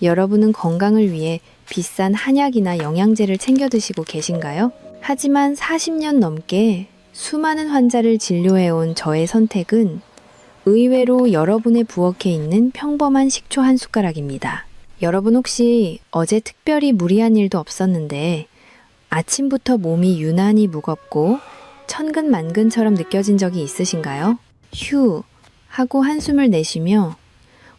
여러분은 건강을 위해 비싼 한약이나 영양제를 챙겨 드시고 계신가요? 하지만 40년 넘게 수많은 환자를 진료해온 저의 선택은 의외로 여러분의 부엌에 있는 평범한 식초 한 숟가락입니다. 여러분 혹시 어제 특별히 무리한 일도 없었는데 아침부터 몸이 유난히 무겁고 천근만근처럼 느껴진 적이 있으신가요? 휴 하고 한숨을 내쉬며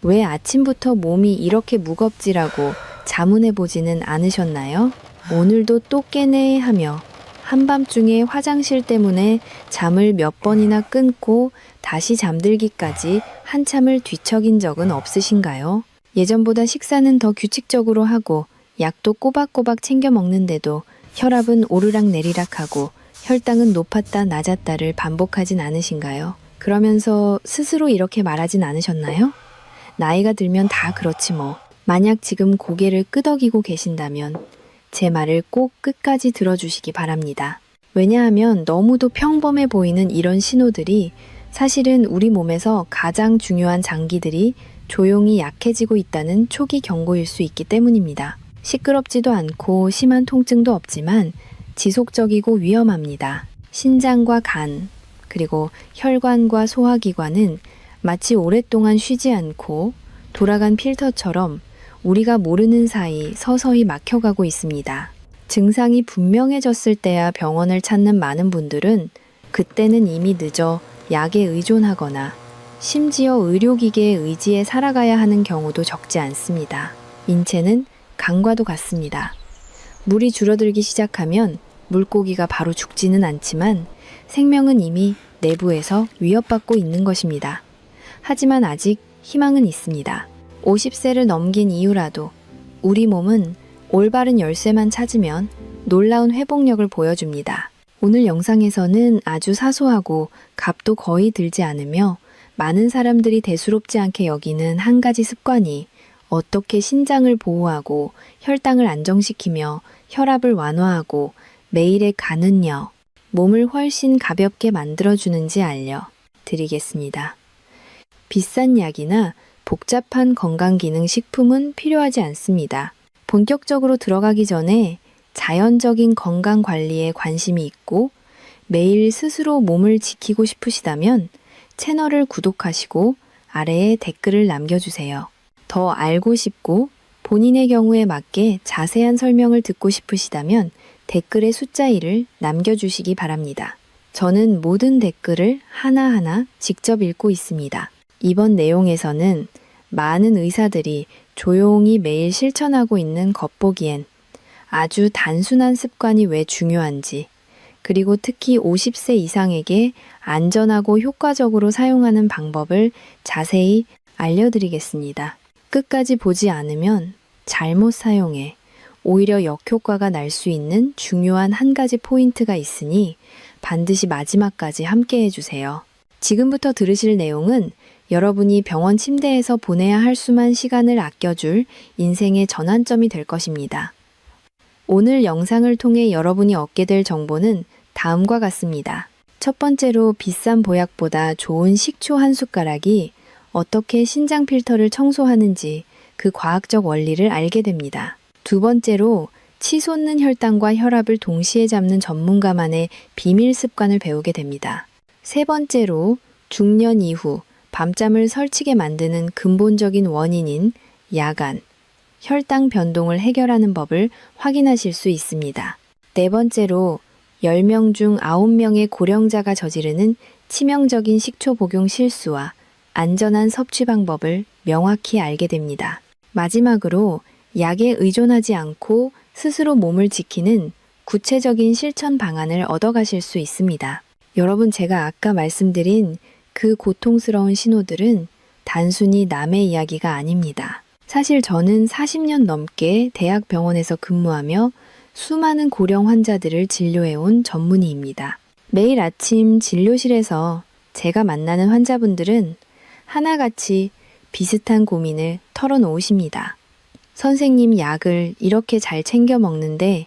왜 아침부터 몸이 이렇게 무겁지라고 자문해보지는 않으셨나요? 오늘도 또 깨네 하며 한밤중에 화장실 때문에 잠을 몇 번이나 끊고 다시 잠들기까지 한참을 뒤척인 적은 없으신가요? 예전보다 식사는 더 규칙적으로 하고 약도 꼬박꼬박 챙겨 먹는데도 혈압은 오르락내리락하고 혈당은 높았다 낮았다를 반복하진 않으신가요? 그러면서 스스로 이렇게 말하진 않으셨나요? 나이가 들면 다 그렇지 뭐. 만약 지금 고개를 끄덕이고 계신다면 제 말을 꼭 끝까지 들어주시기 바랍니다. 왜냐하면 너무도 평범해 보이는 이런 신호들이 사실은 우리 몸에서 가장 중요한 장기들이 조용히 약해지고 있다는 초기 경고일 수 있기 때문입니다. 시끄럽지도 않고 심한 통증도 없지만 지속적이고 위험합니다. 신장과 간, 그리고 혈관과 소화기관은 마치 오랫동안 쉬지 않고 돌아간 필터처럼 우리가 모르는 사이 서서히 막혀가고 있습니다. 증상이 분명해졌을 때야 병원을 찾는 많은 분들은 그때는 이미 늦어 약에 의존하거나 심지어 의료기계의 의지에 살아가야 하는 경우도 적지 않습니다. 인체는 강과도 같습니다. 물이 줄어들기 시작하면 물고기가 바로 죽지는 않지만 생명은 이미 내부에서 위협받고 있는 것입니다. 하지만 아직 희망은 있습니다. 50세를 넘긴 이후라도 우리 몸은 올바른 열쇠만 찾으면 놀라운 회복력을 보여줍니다. 오늘 영상에서는 아주 사소하고 값도 거의 들지 않으며 많은 사람들이 대수롭지 않게 여기는 한 가지 습관이 어떻게 신장을 보호하고 혈당을 안정시키며 혈압을 완화하고 매일의 간은요, 몸을 훨씬 가볍게 만들어주는지 알려드리겠습니다. 비싼 약이나 복잡한 건강기능식품은 필요하지 않습니다. 본격적으로 들어가기 전에 자연적인 건강관리에 관심이 있고 매일 스스로 몸을 지키고 싶으시다면 채널을 구독하시고 아래에 댓글을 남겨주세요. 더 알고 싶고 본인의 경우에 맞게 자세한 설명을 듣고 싶으시다면 댓글에 숫자 1을 남겨주시기 바랍니다. 저는 모든 댓글을 하나하나 직접 읽고 있습니다. 이번 내용에서는 많은 의사들이 조용히 매일 실천하고 있는 겉보기엔 아주 단순한 습관이 왜 중요한지, 그리고 특히 50세 이상에게 안전하고 효과적으로 사용하는 방법을 자세히 알려드리겠습니다. 끝까지 보지 않으면 잘못 사용해 오히려 역효과가 날 수 있는 중요한 한 가지 포인트가 있으니 반드시 마지막까지 함께 해주세요. 지금부터 들으실 내용은 여러분이 병원 침대에서 보내야 할 수만 시간을 아껴줄 인생의 전환점이 될 것입니다. 오늘 영상을 통해 여러분이 얻게 될 정보는 다음과 같습니다. 첫 번째로 비싼 보약보다 좋은 식초 한 숟가락이 어떻게 신장 필터를 청소하는지 그 과학적 원리를 알게 됩니다. 두 번째로 치솟는 혈당과 혈압을 동시에 잡는 전문가만의 비밀 습관을 배우게 됩니다. 세 번째로 중년 이후 밤잠을 설치게 만드는 근본적인 원인인 야간, 혈당 변동을 해결하는 법을 확인하실 수 있습니다. 네 번째로 10명 중 9명의 고령자가 저지르는 치명적인 식초 복용 실수와 안전한 섭취 방법을 명확히 알게 됩니다. 마지막으로 약에 의존하지 않고 스스로 몸을 지키는 구체적인 실천 방안을 얻어가실 수 있습니다. 여러분, 제가 아까 말씀드린 그 고통스러운 신호들은 단순히 남의 이야기가 아닙니다. 사실 저는 40년 넘게 대학병원에서 근무하며 수많은 고령 환자들을 진료해온 전문의입니다. 매일 아침 진료실에서 제가 만나는 환자분들은 하나같이 비슷한 고민을 털어놓으십니다. 선생님, 약을 이렇게 잘 챙겨 먹는데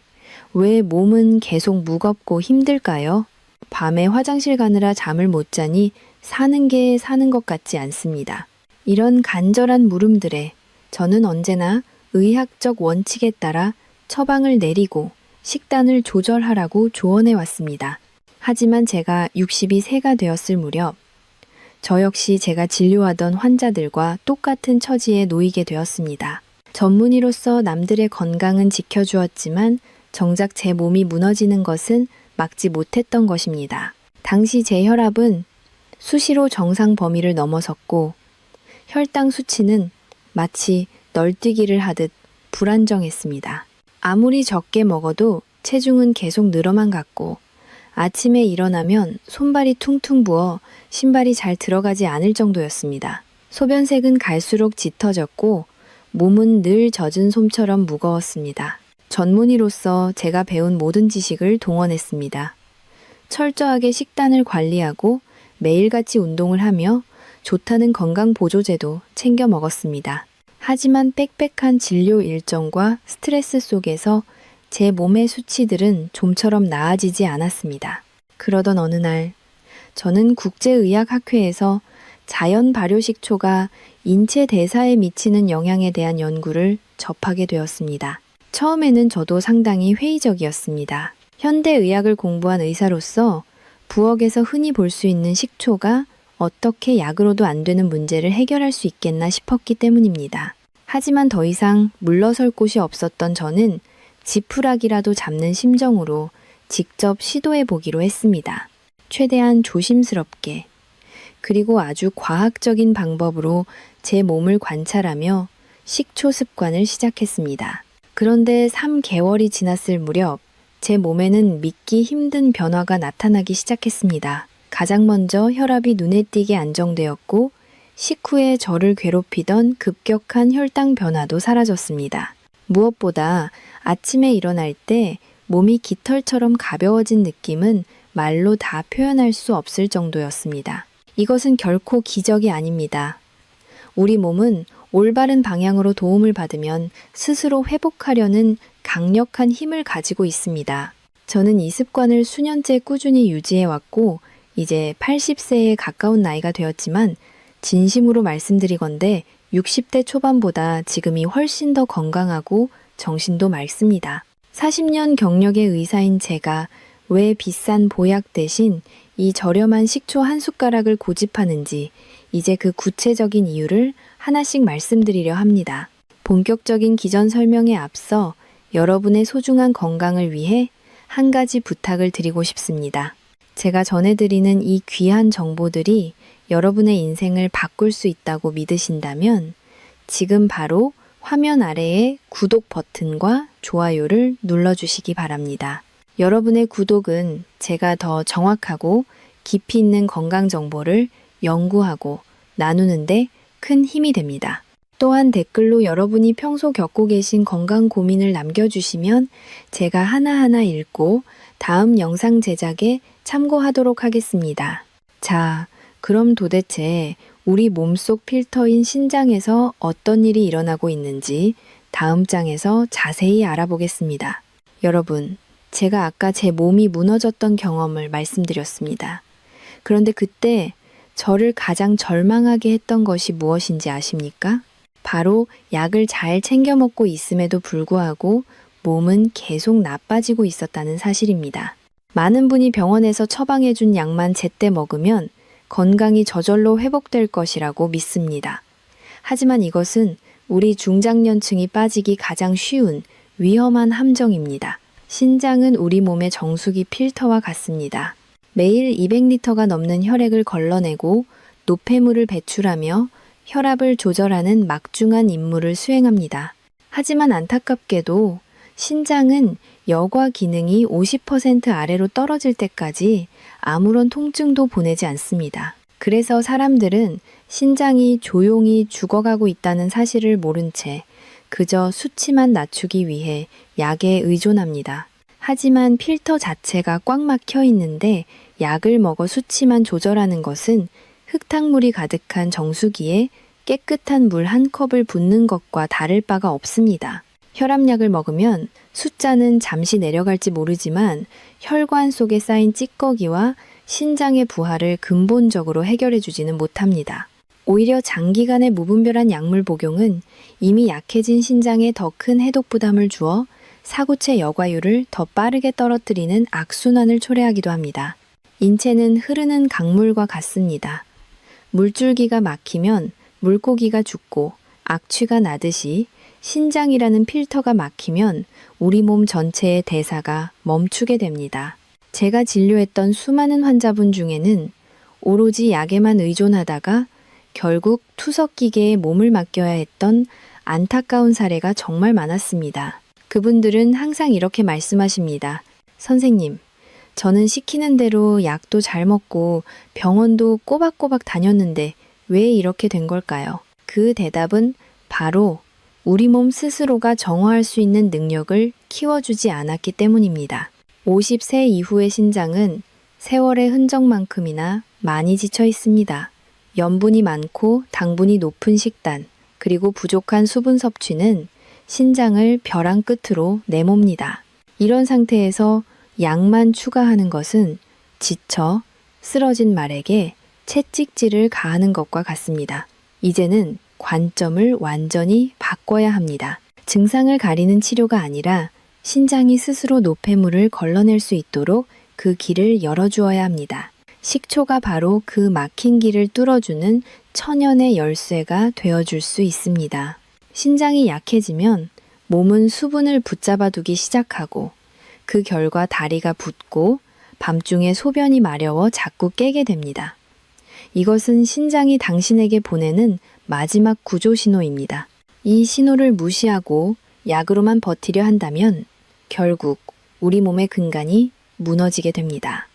왜 몸은 계속 무겁고 힘들까요? 밤에 화장실 가느라 잠을 못 자니 사는 게 사는 것 같지 않습니다. 이런 간절한 물음들에 저는 언제나 의학적 원칙에 따라 처방을 내리고 식단을 조절하라고 조언해 왔습니다. 하지만 제가 60이 세가 되었을 무렵 저 역시 제가 진료하던 환자들과 똑같은 처지에 놓이게 되었습니다. 전문의로서 남들의 건강은 지켜주었지만 정작 제 몸이 무너지는 것은 막지 못했던 것입니다. 당시 제 혈압은 수시로 정상 범위를 넘어섰고 혈당 수치는 마치 널뛰기를 하듯 불안정했습니다. 아무리 적게 먹어도 체중은 계속 늘어만 갔고 아침에 일어나면 손발이 퉁퉁 부어 신발이 잘 들어가지 않을 정도였습니다. 소변색은 갈수록 짙어졌고 몸은 늘 젖은 솜처럼 무거웠습니다. 전문의로서 제가 배운 모든 지식을 동원했습니다. 철저하게 식단을 관리하고 매일같이 운동을 하며 좋다는 건강보조제도 챙겨 먹었습니다. 하지만 빽빽한 진료 일정과 스트레스 속에서 제 몸의 수치들은 좀처럼 나아지지 않았습니다. 그러던 어느 날 저는 국제의학학회에서 자연 발효식초가 인체 대사에 미치는 영향에 대한 연구를 접하게 되었습니다. 처음에는 저도 상당히 회의적이었습니다. 현대의학을 공부한 의사로서 부엌에서 흔히 볼 수 있는 식초가 어떻게 약으로도 안 되는 문제를 해결할 수 있겠나 싶었기 때문입니다. 하지만 더 이상 물러설 곳이 없었던 저는 지푸라기라도 잡는 심정으로 직접 시도해 보기로 했습니다. 최대한 조심스럽게 그리고 아주 과학적인 방법으로 제 몸을 관찰하며 식초 습관을 시작했습니다. 그런데 3개월이 지났을 무렵 제 몸에는 믿기 힘든 변화가 나타나기 시작했습니다. 가장 먼저 혈압이 눈에 띄게 안정되었고 식후에 저를 괴롭히던 급격한 혈당 변화도 사라졌습니다. 무엇보다 아침에 일어날 때 몸이 깃털처럼 가벼워진 느낌은 말로 다 표현할 수 없을 정도였습니다. 이것은 결코 기적이 아닙니다. 우리 몸은 올바른 방향으로 도움을 받으면 스스로 회복하려는 강력한 힘을 가지고 있습니다. 저는 이 습관을 수년째 꾸준히 유지해왔고 이제 80세에 가까운 나이가 되었지만 진심으로 말씀드리건대 60대 초반보다 지금이 훨씬 더 건강하고 정신도 맑습니다. 40년 경력의 의사인 제가 왜 비싼 보약 대신 이 저렴한 식초 한 숟가락을 고집하는지 이제 그 구체적인 이유를 하나씩 말씀드리려 합니다. 본격적인 기전 설명에 앞서 여러분의 소중한 건강을 위해 한 가지 부탁을 드리고 싶습니다. 제가 전해드리는 이 귀한 정보들이 여러분의 인생을 바꿀 수 있다고 믿으신다면 지금 바로 화면 아래의 구독 버튼과 좋아요를 눌러주시기 바랍니다. 여러분의 구독은 제가 더 정확하고 깊이 있는 건강 정보를 연구하고 나누는데 큰 힘이 됩니다. 또한 댓글로 여러분이 평소 겪고 계신 건강 고민을 남겨주시면 제가 하나하나 읽고 다음 영상 제작에 참고하도록 하겠습니다. 자, 그럼 도대체 우리 몸속 필터인 신장에서 어떤 일이 일어나고 있는지 다음 장에서 자세히 알아보겠습니다. 여러분, 제가 아까 제 몸이 무너졌던 경험을 말씀드렸습니다. 그런데 그때 저를 가장 절망하게 했던 것이 무엇인지 아십니까? 바로 약을 잘 챙겨 먹고 있음에도 불구하고 몸은 계속 나빠지고 있었다는 사실입니다. 많은 분이 병원에서 처방해준 약만 제때 먹으면 건강이 저절로 회복될 것이라고 믿습니다. 하지만 이것은 우리 중장년층이 빠지기 가장 쉬운 위험한 함정입니다. 신장은 우리 몸의 정수기 필터와 같습니다. 매일 200리터가 넘는 혈액을 걸러내고 노폐물을 배출하며 혈압을 조절하는 막중한 임무를 수행합니다. 하지만 안타깝게도 신장은 여과 기능이 50% 아래로 떨어질 때까지 아무런 통증도 보내지 않습니다. 그래서 사람들은 신장이 조용히 죽어가고 있다는 사실을 모른 채 그저 수치만 낮추기 위해 약에 의존합니다. 하지만 필터 자체가 꽉 막혀 있는데 약을 먹어 수치만 조절하는 것은 흙탕물이 가득한 정수기에 깨끗한 물 한 컵을 붓는 것과 다를 바가 없습니다. 혈압약을 먹으면 숫자는 잠시 내려갈지 모르지만 혈관 속에 쌓인 찌꺼기와 신장의 부하를 근본적으로 해결해 주지는 못합니다. 오히려 장기간의 무분별한 약물 복용은 이미 약해진 신장에 더 큰 해독 부담을 주어 사구체 여과율을 더 빠르게 떨어뜨리는 악순환을 초래하기도 합니다. 인체는 흐르는 강물과 같습니다. 물줄기가 막히면 물고기가 죽고 악취가 나듯이 신장이라는 필터가 막히면 우리 몸 전체의 대사가 멈추게 됩니다. 제가 진료했던 수많은 환자분 중에는 오로지 약에만 의존하다가 결국 투석기계에 몸을 맡겨야 했던 안타까운 사례가 정말 많았습니다. 그분들은 항상 이렇게 말씀하십니다. 선생님, 저는 시키는 대로 약도 잘 먹고 병원도 꼬박꼬박 다녔는데 왜 이렇게 된 걸까요? 그 대답은 바로 우리 몸 스스로가 정화할 수 있는 능력을 키워주지 않았기 때문입니다. 50세 이후의 신장은 세월의 흔적만큼이나 많이 지쳐 있습니다. 염분이 많고 당분이 높은 식단, 그리고 부족한 수분 섭취는 신장을 벼랑 끝으로 내몹니다. 이런 상태에서 약만 추가하는 것은 지쳐 쓰러진 말에게 채찍질을 가하는 것과 같습니다. 이제는 관점을 완전히 바꿔야 합니다. 증상을 가리는 치료가 아니라 신장이 스스로 노폐물을 걸러낼 수 있도록 그 길을 열어주어야 합니다. 식초가 바로 그 막힌 길을 뚫어주는 천연의 열쇠가 되어줄 수 있습니다. 신장이 약해지면 몸은 수분을 붙잡아두기 시작하고 그 결과 다리가 붓고 밤중에 소변이 마려워 자꾸 깨게 됩니다. 이것은 신장이 당신에게 보내는 마지막 구조 신호입니다. 이 신호를 무시하고 약으로만 버티려 한다면 결국 우리 몸의 근간이 무너지게 됩니다.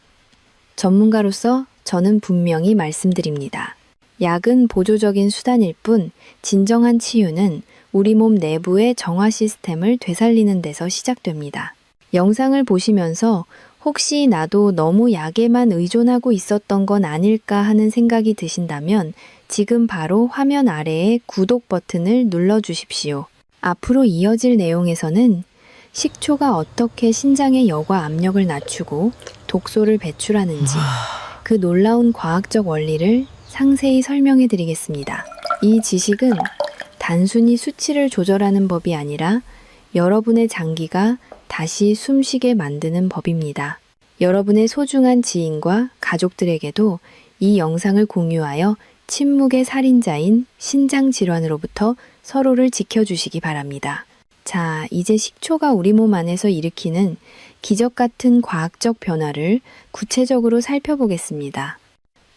전문가로서 저는 분명히 말씀드립니다. 약은 보조적인 수단일 뿐 진정한 치유는 우리 몸 내부의 정화 시스템을 되살리는 데서 시작됩니다. 영상을 보시면서 혹시 나도 너무 약에만 의존하고 있었던 건 아닐까 하는 생각이 드신다면 지금 바로 화면 아래의 구독 버튼을 눌러주십시오. 앞으로 이어질 내용에서는 식초가 어떻게 신장의 여과 압력을 낮추고 독소를 배출하는지 그 놀라운 과학적 원리를 상세히 설명해 드리겠습니다. 이 지식은 단순히 수치를 조절하는 법이 아니라 여러분의 장기가 다시 숨쉬게 만드는 법입니다. 여러분의 소중한 지인과 가족들에게도 이 영상을 공유하여 침묵의 살인자인 신장 질환으로부터 서로를 지켜주시기 바랍니다. 자, 이제 식초가 우리 몸 안에서 일으키는 기적 같은 과학적 변화를 구체적으로 살펴보겠습니다.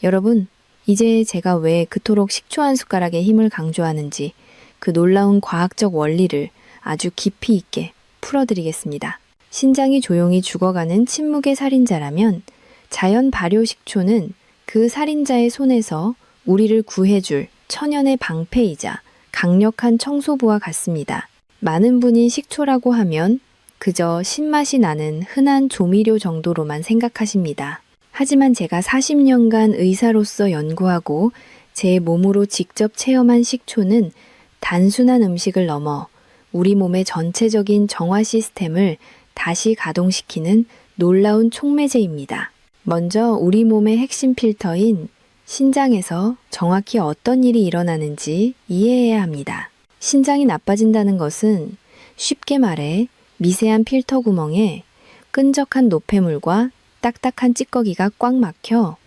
여러분, 이제 제가 왜 그토록 식초 한 숟가락의 힘을 강조하는지 그 놀라운 과학적 원리를 아주 깊이 있게 풀어드리겠습니다. 신장이 조용히 죽어가는 침묵의 살인자라면 자연 발효 식초는 그 살인자의 손에서 우리를 구해줄 천연의 방패이자 강력한 청소부와 같습니다. 많은 분이 식초라고 하면 그저 신맛이 나는 흔한 조미료 정도로만 생각하십니다. 하지만 제가 40년간 의사로서 연구하고 제 몸으로 직접 체험한 식초는 단순한 음식을 넘어 우리 몸의 전체적인 정화 시스템을 다시 가동시키는 놀라운 촉매제입니다. 먼저 우리 몸의 핵심 필터인 신장에서 정확히 어떤 일이 일어나는지 이해해야 합니다. 신장이 나빠진다는 것은 쉽게 말해 미세한 필터 구멍에 끈적한 노폐물과 딱딱한 찌꺼기가 꽉 막혀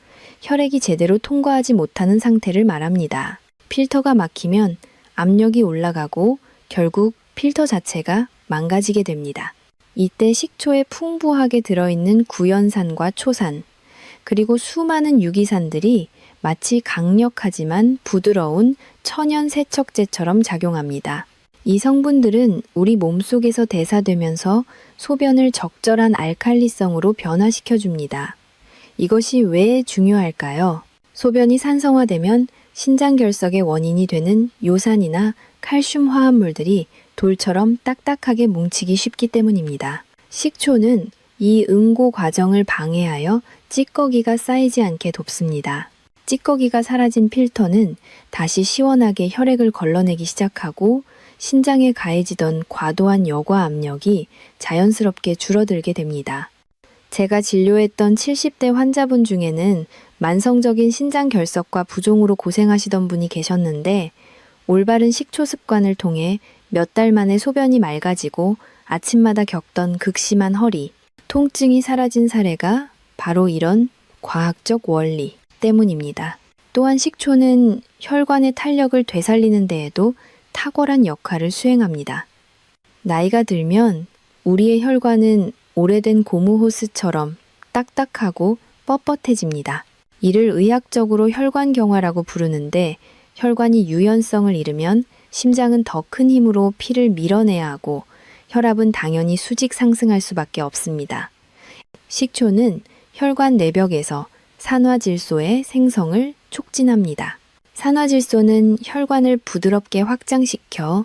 혈액이 제대로 통과하지 못하는 상태를 말합니다. 필터가 막히면 압력이 올라가고 결국 필터 자체가 망가지게 됩니다. 이때 식초에 풍부하게 들어있는 구연산과 초산, 그리고 수많은 유기산들이 마치 강력하지만 부드러운 천연 세척제처럼 작용합니다. 이 성분들은 우리 몸속에서 대사되면서 소변을 적절한 알칼리성으로 변화시켜줍니다. 이것이 왜 중요할까요? 소변이 산성화되면 신장결석의 원인이 되는 요산이나 칼슘 화합물들이 돌처럼 딱딱하게 뭉치기 쉽기 때문입니다. 식초는 이 응고 과정을 방해하여 찌꺼기가 쌓이지 않게 돕습니다. 찌꺼기가 사라진 필터는 다시 시원하게 혈액을 걸러내기 시작하고 신장에 가해지던 과도한 여과 압력이 자연스럽게 줄어들게 됩니다. 제가 진료했던 70대 환자분 중에는 만성적인 신장 결석과 부종으로 고생하시던 분이 계셨는데 올바른 식초 습관을 통해 몇 달 만에 소변이 맑아지고 아침마다 겪던 극심한 허리, 통증이 사라진 사례가 바로 이런 과학적 원리 때문입니다. 또한 식초는 혈관의 탄력을 되살리는 데에도 탁월한 역할을 수행합니다. 나이가 들면 우리의 혈관은 오래된 고무 호스처럼 딱딱하고 뻣뻣해집니다. 이를 의학적으로 혈관경화라고 부르는데 혈관이 유연성을 잃으면 심장은 더 큰 힘으로 피를 밀어내야 하고 혈압은 당연히 수직 상승할 수밖에 없습니다. 식초는 혈관 내벽에서 산화질소의 생성을 촉진합니다. 산화질소는 혈관을 부드럽게 확장시켜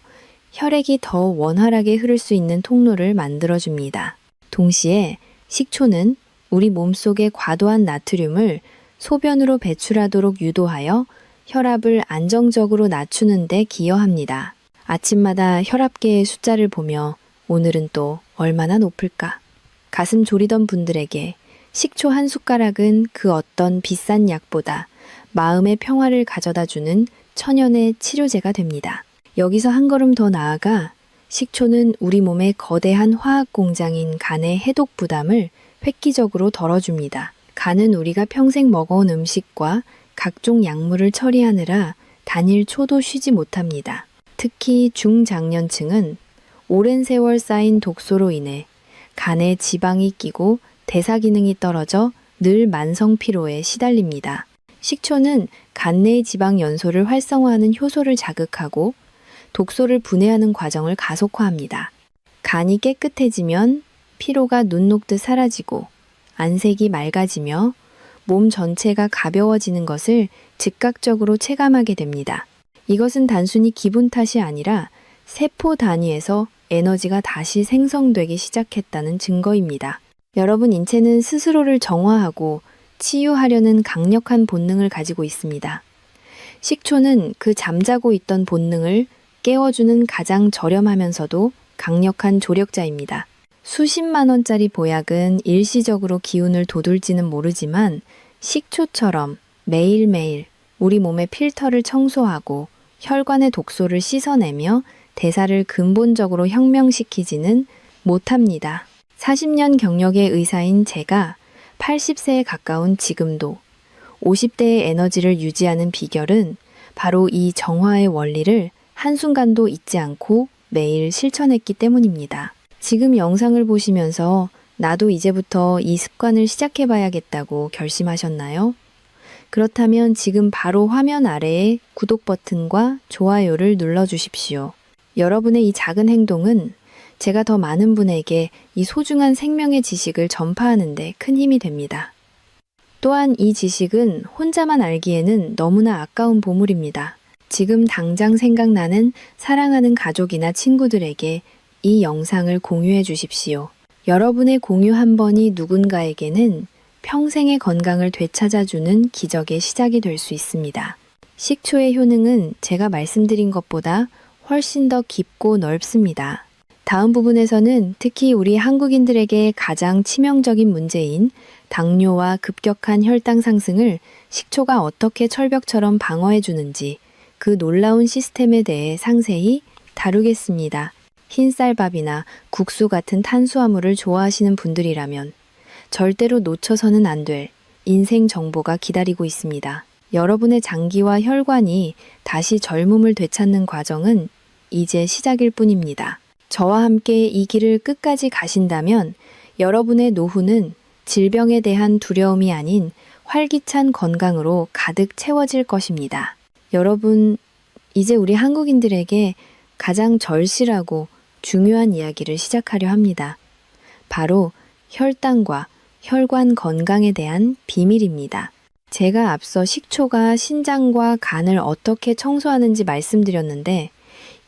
혈액이 더 원활하게 흐를 수 있는 통로를 만들어줍니다. 동시에 식초는 우리 몸속의 과도한 나트륨을 소변으로 배출하도록 유도하여 혈압을 안정적으로 낮추는 데 기여합니다. 아침마다 혈압계의 숫자를 보며 오늘은 또 얼마나 높을까? 가슴 졸이던 분들에게 식초 한 숟가락은 그 어떤 비싼 약보다 마음의 평화를 가져다주는 천연의 치료제가 됩니다. 여기서 한 걸음 더 나아가 식초는 우리 몸의 거대한 화학 공장인 간의 해독 부담을 획기적으로 덜어줍니다. 간은 우리가 평생 먹어온 음식과 각종 약물을 처리하느라 단일 초도 쉬지 못합니다. 특히 중장년층은 오랜 세월 쌓인 독소로 인해 간에 지방이 끼고 대사 기능이 떨어져 늘 만성 피로에 시달립니다. 식초는 간 내의 지방 연소를 활성화하는 효소를 자극하고 독소를 분해하는 과정을 가속화합니다. 간이 깨끗해지면 피로가 눈 녹듯 사라지고 안색이 맑아지며 몸 전체가 가벼워지는 것을 즉각적으로 체감하게 됩니다. 이것은 단순히 기분 탓이 아니라 세포 단위에서 에너지가 다시 생성되기 시작했다는 증거입니다. 여러분 인체는 스스로를 정화하고 치유하려는 강력한 본능을 가지고 있습니다. 식초는 그 잠자고 있던 본능을 깨워주는 가장 저렴하면서도 강력한 조력자입니다. 수십만 원짜리 보약은 일시적으로 기운을 돋울지는 모르지만 식초처럼 매일매일 우리 몸의 필터를 청소하고 혈관의 독소를 씻어내며 대사를 근본적으로 혁명시키지는 못합니다. 40년 경력의 의사인 제가 80세에 가까운 지금도 50대의 에너지를 유지하는 비결은 바로 이 정화의 원리를 한순간도 잊지 않고 매일 실천했기 때문입니다. 지금 영상을 보시면서 나도 이제부터 이 습관을 시작해봐야겠다고 결심하셨나요? 그렇다면 지금 바로 화면 아래에 구독 버튼과 좋아요를 눌러주십시오. 여러분의 이 작은 행동은 제가 더 많은 분에게 이 소중한 생명의 지식을 전파하는 데 큰 힘이 됩니다. 또한 이 지식은 혼자만 알기에는 너무나 아까운 보물입니다. 지금 당장 생각나는 사랑하는 가족이나 친구들에게 이 영상을 공유해 주십시오. 여러분의 공유 한 번이 누군가에게는 평생의 건강을 되찾아주는 기적의 시작이 될 수 있습니다. 식초의 효능은 제가 말씀드린 것보다 훨씬 더 깊고 넓습니다. 다음 부분에서는 특히 우리 한국인들에게 가장 치명적인 문제인 당뇨와 급격한 혈당 상승을 식초가 어떻게 철벽처럼 방어해 주는지 그 놀라운 시스템에 대해 상세히 다루겠습니다. 흰쌀밥이나 국수 같은 탄수화물을 좋아하시는 분들이라면 절대로 놓쳐서는 안 될 인생 정보가 기다리고 있습니다. 여러분의 장기와 혈관이 다시 젊음을 되찾는 과정은 이제 시작일 뿐입니다. 저와 함께 이 길을 끝까지 가신다면 여러분의 노후는 질병에 대한 두려움이 아닌 활기찬 건강으로 가득 채워질 것입니다. 여러분, 이제 우리 한국인들에게 가장 절실하고 중요한 이야기를 시작하려 합니다. 바로 혈당과 혈관 건강에 대한 비밀입니다. 제가 앞서 식초가 신장과 간을 어떻게 청소하는지 말씀드렸는데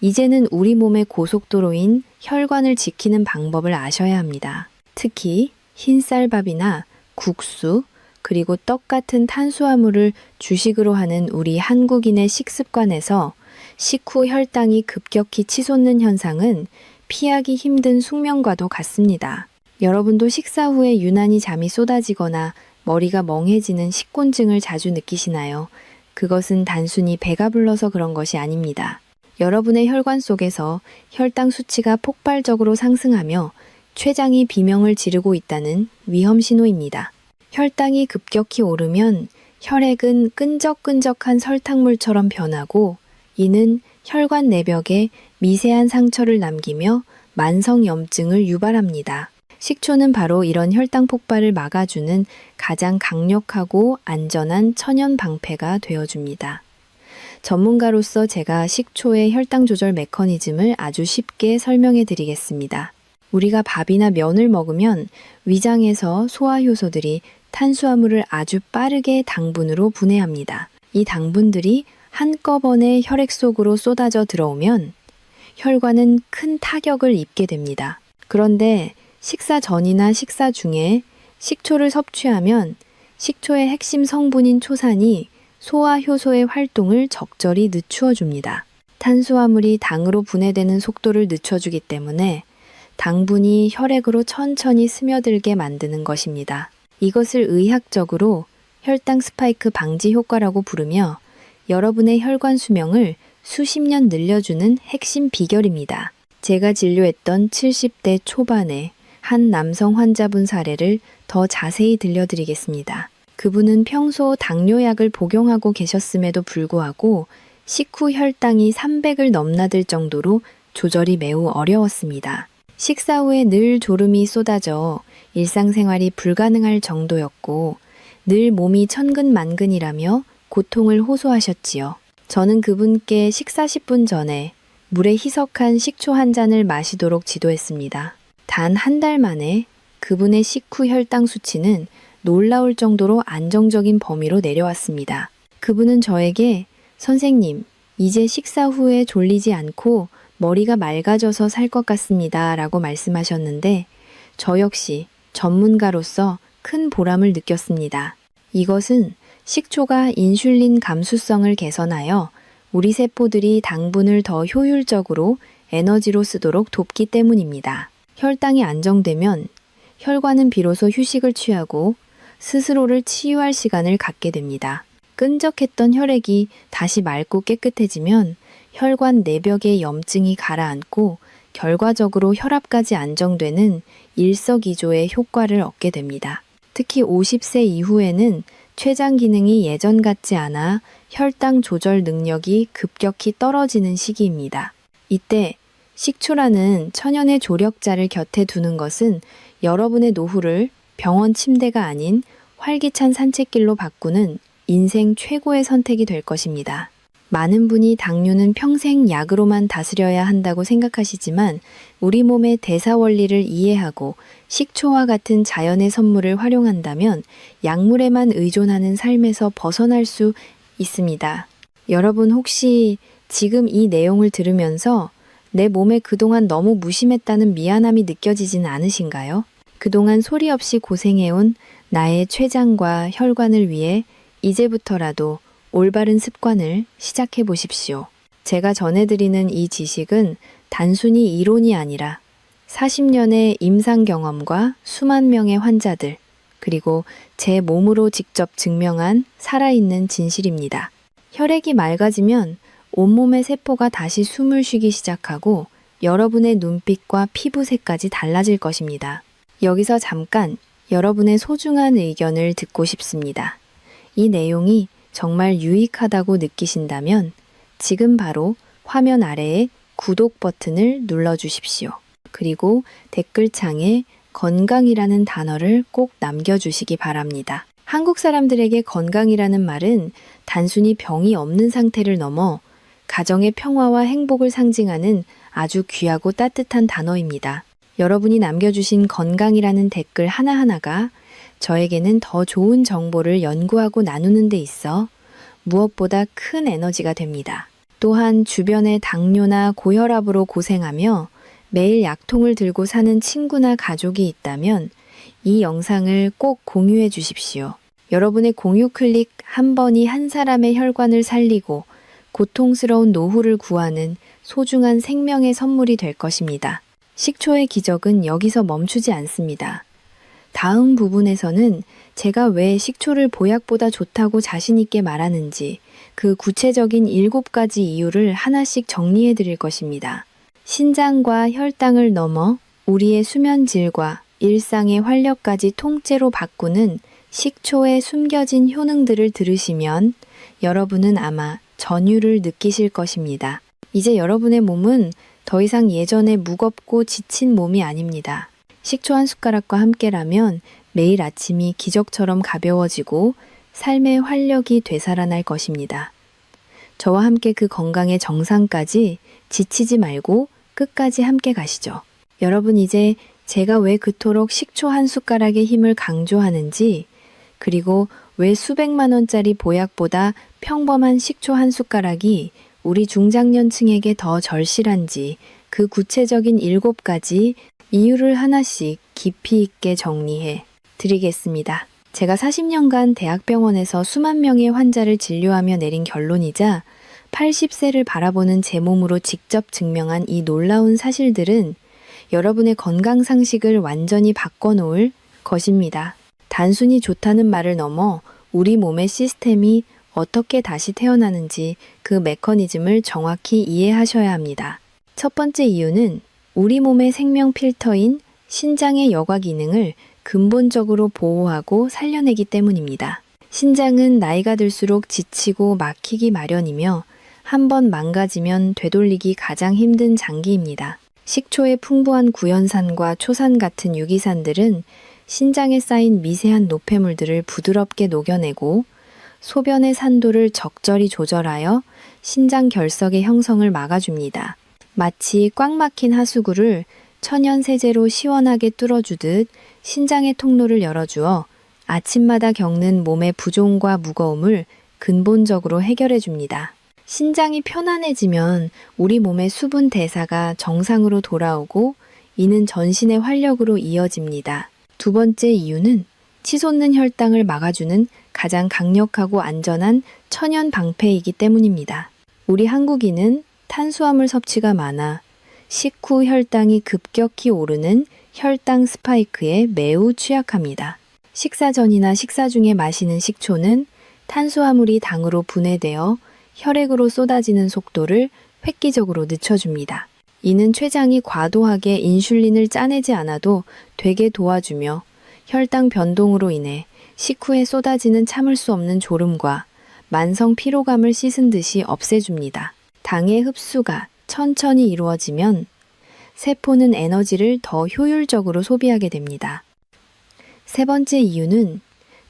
이제는 우리 몸의 고속도로인 혈관을 지키는 방법을 아셔야 합니다. 특히 흰쌀밥이나 국수, 그리고 떡 같은 탄수화물을 주식으로 하는 우리 한국인의 식습관에서 식후 혈당이 급격히 치솟는 현상은 피하기 힘든 숙명과도 같습니다. 여러분도 식사 후에 유난히 잠이 쏟아지거나 머리가 멍해지는 식곤증을 자주 느끼시나요? 그것은 단순히 배가 불러서 그런 것이 아닙니다. 여러분의 혈관 속에서 혈당 수치가 폭발적으로 상승하며 췌장이 비명을 지르고 있다는 위험 신호입니다. 혈당이 급격히 오르면 혈액은 끈적끈적한 설탕물처럼 변하고 이는 혈관 내벽에 미세한 상처를 남기며 만성염증을 유발합니다. 식초는 바로 이런 혈당 폭발을 막아주는 가장 강력하고 안전한 천연 방패가 되어줍니다. 전문가로서 제가 식초의 혈당 조절 메커니즘을 아주 쉽게 설명해 드리겠습니다. 우리가 밥이나 면을 먹으면 위장에서 소화효소들이 탄수화물을 아주 빠르게 당분으로 분해합니다. 이 당분들이 한꺼번에 혈액 속으로 쏟아져 들어오면 혈관은 큰 타격을 입게 됩니다. 그런데 식사 전이나 식사 중에 식초를 섭취하면 식초의 핵심 성분인 초산이 소화효소의 활동을 적절히 늦추어 줍니다. 탄수화물이 당으로 분해되는 속도를 늦춰주기 때문에 당분이 혈액으로 천천히 스며들게 만드는 것입니다. 이것을 의학적으로 혈당 스파이크 방지 효과라고 부르며 여러분의 혈관 수명을 수십 년 늘려주는 핵심 비결입니다. 제가 진료했던 70대 초반의 한 남성 환자분 사례를 더 자세히 들려드리겠습니다. 그분은 평소 당뇨약을 복용하고 계셨음에도 불구하고 식후 혈당이 300을 넘나들 정도로 조절이 매우 어려웠습니다. 식사 후에 늘 졸음이 쏟아져 일상생활이 불가능할 정도였고 늘 몸이 천근만근이라며 고통을 호소하셨지요. 저는 그분께 식사 10분 전에 물에 희석한 식초 한 잔을 마시도록 지도했습니다. 단 한 달 만에 그분의 식후 혈당 수치는 놀라울 정도로 안정적인 범위로 내려왔습니다. 그분은 저에게 선생님, 이제 식사 후에 졸리지 않고 머리가 맑아져서 살 것 같습니다. 라고 말씀하셨는데 저 역시 전문가로서 큰 보람을 느꼈습니다. 이것은 식초가 인슐린 감수성을 개선하여 우리 세포들이 당분을 더 효율적으로 에너지로 쓰도록 돕기 때문입니다. 혈당이 안정되면 혈관은 비로소 휴식을 취하고 스스로를 치유할 시간을 갖게 됩니다. 끈적했던 혈액이 다시 맑고 깨끗해지면 혈관 내벽의 염증이 가라앉고 결과적으로 혈압까지 안정되는 일석이조의 효과를 얻게 됩니다. 특히 50세 이후에는 췌장 기능이 예전 같지 않아 혈당 조절 능력이 급격히 떨어지는 시기입니다. 이때 식초라는 천연의 조력자를 곁에 두는 것은 여러분의 노후를 병원 침대가 아닌 활기찬 산책길로 바꾸는 인생 최고의 선택이 될 것입니다. 많은 분이 당뇨는 평생 약으로만 다스려야 한다고 생각하시지만 우리 몸의 대사 원리를 이해하고 식초와 같은 자연의 선물을 활용한다면 약물에만 의존하는 삶에서 벗어날 수 있습니다. 여러분 혹시 지금 이 내용을 들으면서 내 몸에 그동안 너무 무심했다는 미안함이 느껴지진 않으신가요? 그동안 소리 없이 고생해온 나의 췌장과 혈관을 위해 이제부터라도 올바른 습관을 시작해 보십시오. 제가 전해드리는 이 지식은 단순히 이론이 아니라 40년의 임상 경험과 수만 명의 환자들, 그리고 제 몸으로 직접 증명한 살아있는 진실입니다. 혈액이 맑아지면 온몸의 세포가 다시 숨을 쉬기 시작하고 여러분의 눈빛과 피부색까지 달라질 것입니다. 여기서 잠깐 여러분의 소중한 의견을 듣고 싶습니다. 이 내용이 정말 유익하다고 느끼신다면 지금 바로 화면 아래에 구독 버튼을 눌러주십시오. 그리고 댓글창에 건강이라는 단어를 꼭 남겨주시기 바랍니다. 한국 사람들에게 건강이라는 말은 단순히 병이 없는 상태를 넘어 가정의 평화와 행복을 상징하는 아주 귀하고 따뜻한 단어입니다. 여러분이 남겨주신 건강이라는 댓글 하나하나가 저에게는 더 좋은 정보를 연구하고 나누는 데 있어 무엇보다 큰 에너지가 됩니다. 또한 주변에 당뇨나 고혈압으로 고생하며 매일 약통을 들고 사는 친구나 가족이 있다면 이 영상을 꼭 공유해 주십시오. 여러분의 공유 클릭 한 번이 한 사람의 혈관을 살리고 고통스러운 노후를 구하는 소중한 생명의 선물이 될 것입니다. 식초의 기적은 여기서 멈추지 않습니다. 다음 부분에서는 제가 왜 식초를 보약보다 좋다고 자신있게 말하는지 그 구체적인 7가지 이유를 하나씩 정리해 드릴 것입니다. 신장과 혈당을 넘어 우리의 수면 질과 일상의 활력까지 통째로 바꾸는 식초의 숨겨진 효능들을 들으시면 여러분은 아마 전율을 느끼실 것입니다. 이제 여러분의 몸은 더 이상 예전에 무겁고 지친 몸이 아닙니다. 식초 한 숟가락과 함께라면 매일 아침이 기적처럼 가벼워지고 삶의 활력이 되살아날 것입니다. 저와 함께 그 건강의 정상까지 지치지 말고 끝까지 함께 가시죠. 여러분, 이제 제가 왜 그토록 식초 한 숟가락의 힘을 강조하는지, 그리고 왜 수백만 원짜리 보약보다 평범한 식초 한 숟가락이 우리 중장년층에게 더 절실한지 그 구체적인 7가지 이유를 하나씩 깊이 있게 정리해 드리겠습니다. 제가 40년간 대학병원에서 수만 명의 환자를 진료하며 내린 결론이자 80세를 바라보는 제 몸으로 직접 증명한 이 놀라운 사실들은 여러분의 건강 상식을 완전히 바꿔놓을 것입니다. 단순히 좋다는 말을 넘어 우리 몸의 시스템이 어떻게 다시 태어나는지 그 메커니즘을 정확히 이해하셔야 합니다. 첫 번째 이유는 우리 몸의 생명 필터인 신장의 여과 기능을 근본적으로 보호하고 살려내기 때문입니다. 신장은 나이가 들수록 지치고 막히기 마련이며 한번 망가지면 되돌리기 가장 힘든 장기입니다. 식초의 풍부한 구연산과 초산 같은 유기산들은 신장에 쌓인 미세한 노폐물들을 부드럽게 녹여내고 소변의 산도를 적절히 조절하여 신장 결석의 형성을 막아줍니다. 마치 꽉 막힌 하수구를 천연 세제로 시원하게 뚫어주듯 신장의 통로를 열어주어 아침마다 겪는 몸의 부종과 무거움을 근본적으로 해결해줍니다. 신장이 편안해지면 우리 몸의 수분 대사가 정상으로 돌아오고 이는 전신의 활력으로 이어집니다. 두 번째 이유는 치솟는 혈당을 막아주는 가장 강력하고 안전한 천연 방패이기 때문입니다. 우리 한국인은 탄수화물 섭취가 많아 식후 혈당이 급격히 오르는 혈당 스파이크에 매우 취약합니다. 식사 전이나 식사 중에 마시는 식초는 탄수화물이 당으로 분해되어 혈액으로 쏟아지는 속도를 획기적으로 늦춰줍니다. 이는 췌장이 과도하게 인슐린을 짜내지 않아도 되게 도와주며 혈당 변동으로 인해 식후에 쏟아지는 참을 수 없는 졸음과 만성 피로감을 씻은 듯이 없애줍니다. 당의 흡수가 천천히 이루어지면 세포는 에너지를 더 효율적으로 소비하게 됩니다. 세 번째 이유는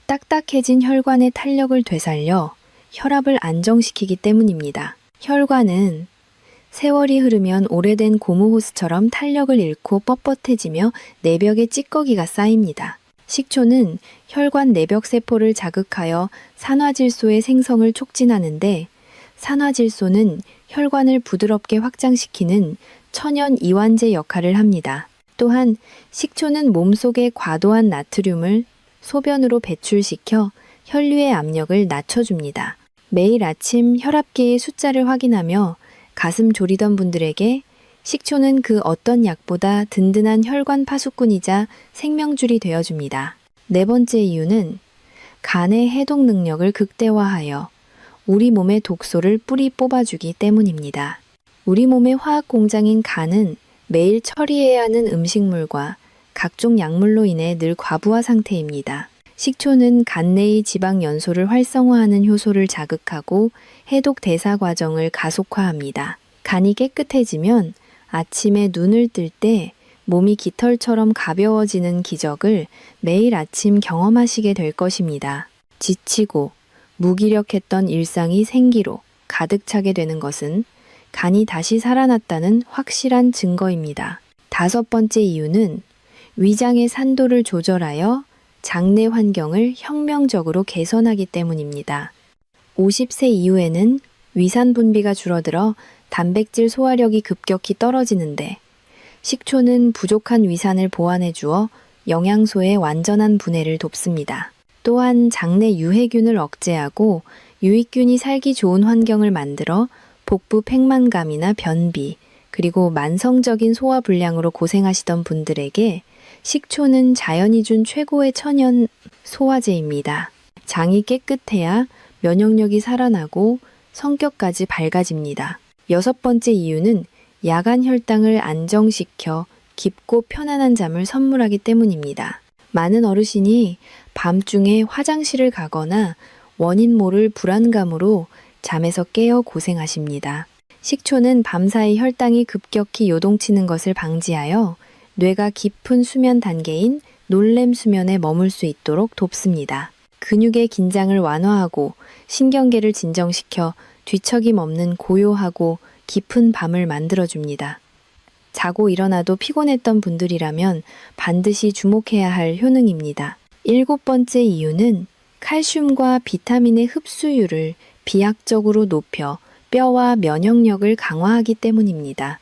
딱딱해진 혈관의 탄력을 되살려 혈압을 안정시키기 때문입니다. 혈관은 세월이 흐르면 오래된 고무 호스처럼 탄력을 잃고 뻣뻣해지며 내벽에 찌꺼기가 쌓입니다. 식초는 혈관 내벽 세포를 자극하여 산화질소의 생성을 촉진하는데 산화질소는 혈관을 부드럽게 확장시키는 천연 이완제 역할을 합니다. 또한 식초는 몸속의 과도한 나트륨을 소변으로 배출시켜 혈류의 압력을 낮춰줍니다. 매일 아침 혈압계의 숫자를 확인하며 가슴 졸이던 분들에게 식초는 그 어떤 약보다 든든한 혈관 파수꾼이자 생명줄이 되어줍니다. 네 번째 이유는 간의 해독 능력을 극대화하여 우리 몸의 독소를 뿌리 뽑아주기 때문입니다. 우리 몸의 화학 공장인 간은 매일 처리해야 하는 음식물과 각종 약물로 인해 늘 과부하 상태입니다. 식초는 간 내의 지방 연소를 활성화하는 효소를 자극하고 해독 대사 과정을 가속화합니다. 간이 깨끗해지면 아침에 눈을 뜰 때 몸이 깃털처럼 가벼워지는 기적을 매일 아침 경험하시게 될 것입니다. 지치고 무기력했던 일상이 생기로 가득 차게 되는 것은 간이 다시 살아났다는 확실한 증거입니다. 다섯 번째 이유는 위장의 산도를 조절하여 장내 환경을 혁명적으로 개선하기 때문입니다. 50세 이후에는 위산 분비가 줄어들어 단백질 소화력이 급격히 떨어지는데 식초는 부족한 위산을 보완해 주어 영양소의 완전한 분해를 돕습니다. 또한 장내 유해균을 억제하고 유익균이 살기 좋은 환경을 만들어 복부 팽만감이나 변비, 그리고 만성적인 소화불량으로 고생하시던 분들에게 식초는 자연이 준 최고의 천연 소화제입니다. 장이 깨끗해야 면역력이 살아나고 성격까지 밝아집니다. 6번째 이유는 야간 혈당을 안정시켜 깊고 편안한 잠을 선물하기 때문입니다. 많은 어르신이 밤중에 화장실을 가거나 원인 모를 불안감으로 잠에서 깨어 고생하십니다. 식초는 밤사이 혈당이 급격히 요동치는 것을 방지하여 뇌가 깊은 수면 단계인 놀렘 수면에 머물 수 있도록 돕습니다. 근육의 긴장을 완화하고 신경계를 진정시켜 뒤척임 없는 고요하고 깊은 밤을 만들어줍니다. 자고 일어나도 피곤했던 분들이라면 반드시 주목해야 할 효능입니다. 7번째 이유는 칼슘과 비타민의 흡수율을 비약적으로 높여 뼈와 면역력을 강화하기 때문입니다.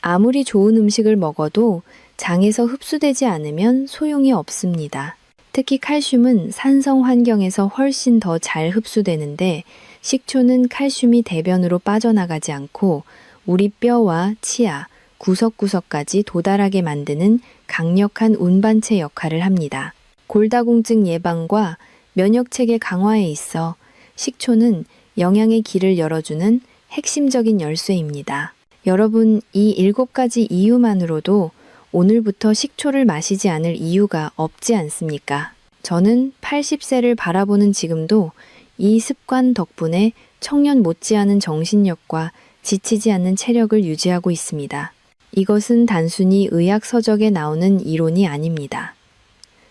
아무리 좋은 음식을 먹어도 장에서 흡수되지 않으면 소용이 없습니다. 특히 칼슘은 산성 환경에서 훨씬 더 잘 흡수되는데 식초는 칼슘이 대변으로 빠져나가지 않고 우리 뼈와 치아, 구석구석까지 도달하게 만드는 강력한 운반체 역할을 합니다. 골다공증 예방과 면역체계 강화에 있어 식초는 영양의 길을 열어주는 핵심적인 열쇠입니다. 여러분, 이 7가지 이유만으로도 오늘부터 식초를 마시지 않을 이유가 없지 않습니까? 저는 80세를 바라보는 지금도 이 습관 덕분에 청년 못지않은 정신력과 지치지 않는 체력을 유지하고 있습니다. 이것은 단순히 의학 서적에 나오는 이론이 아닙니다.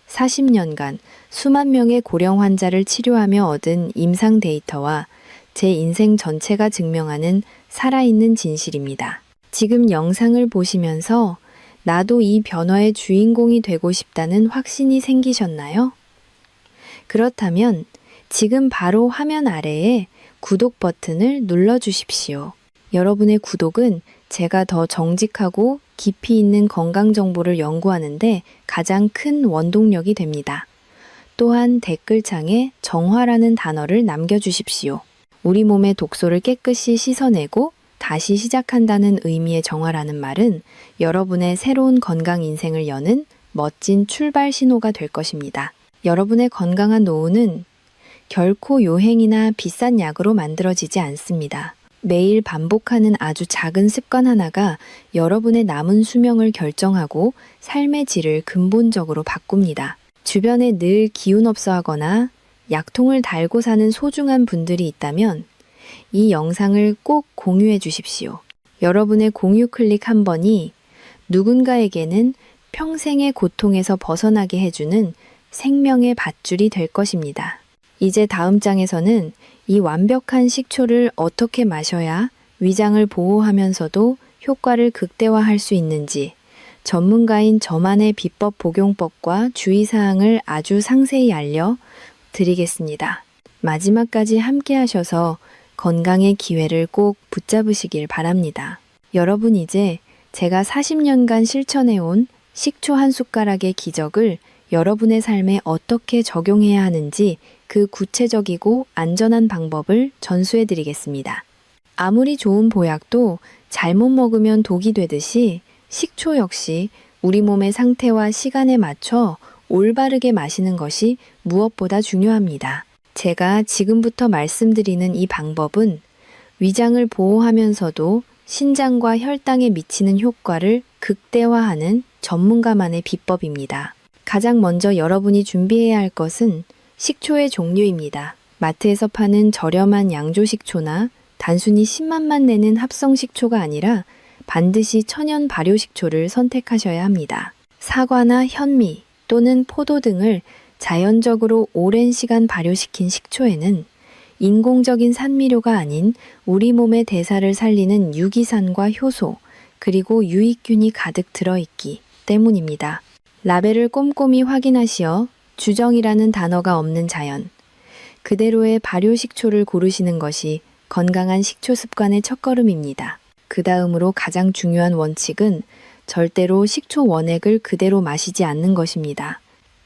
40년간 수만 명의 고령 환자를 치료하며 얻은 임상 데이터와 제 인생 전체가 증명하는 살아있는 진실입니다. 지금 영상을 보시면서 나도 이 변화의 주인공이 되고 싶다는 확신이 생기셨나요? 그렇다면 지금 바로 화면 아래에 구독 버튼을 눌러주십시오. 여러분의 구독은 제가 더 정직하고 깊이 있는 건강 정보를 연구하는데 가장 큰 원동력이 됩니다. 또한 댓글창에 정화라는 단어를 남겨주십시오. 우리 몸의 독소를 깨끗이 씻어내고 다시 시작한다는 의미의 정화라는 말은 여러분의 새로운 건강 인생을 여는 멋진 출발 신호가 될 것입니다. 여러분의 건강한 노후는 결코 요행이나 비싼 약으로 만들어지지 않습니다. 매일 반복하는 아주 작은 습관 하나가 여러분의 남은 수명을 결정하고 삶의 질을 근본적으로 바꿉니다. 주변에 늘 기운 없어 하거나 약통을 달고 사는 소중한 분들이 있다면 이 영상을 꼭 공유해 주십시오. 여러분의 공유 클릭 한 번이 누군가에게는 평생의 고통에서 벗어나게 해주는 생명의 밧줄이 될 것입니다. 이제 다음 장에서는 이 완벽한 식초를 어떻게 마셔야 위장을 보호하면서도 효과를 극대화할 수 있는지 전문가인 저만의 비법 복용법과 주의사항을 아주 상세히 알려 드리겠습니다. 마지막까지 함께 하셔서 건강의 기회를 꼭 붙잡으시길 바랍니다. 여러분, 이제 제가 40년간 실천해온 식초 한 숟가락의 기적을 여러분의 삶에 어떻게 적용해야 하는지 그 구체적이고 안전한 방법을 전수해 드리겠습니다. 아무리 좋은 보약도 잘못 먹으면 독이 되듯이 식초 역시 우리 몸의 상태와 시간에 맞춰 올바르게 마시는 것이 무엇보다 중요합니다. 제가 지금부터 말씀드리는 이 방법은 위장을 보호하면서도 신장과 혈당에 미치는 효과를 극대화하는 전문가만의 비법입니다. 가장 먼저 여러분이 준비해야 할 것은 식초의 종류입니다. 마트에서 파는 저렴한 양조식초나 단순히 신맛만 내는 합성식초가 아니라 반드시 천연 발효식초를 선택하셔야 합니다. 사과나 현미 또는 포도 등을 자연적으로 오랜 시간 발효시킨 식초에는 인공적인 산미료가 아닌 우리 몸의 대사를 살리는 유기산과 효소, 그리고 유익균이 가득 들어있기 때문입니다. 라벨을 꼼꼼히 확인하시어 주정이라는 단어가 없는 자연, 그대로의 발효식초를 고르시는 것이 건강한 식초 습관의 첫걸음입니다. 그 다음으로 가장 중요한 원칙은 절대로 식초 원액을 그대로 마시지 않는 것입니다.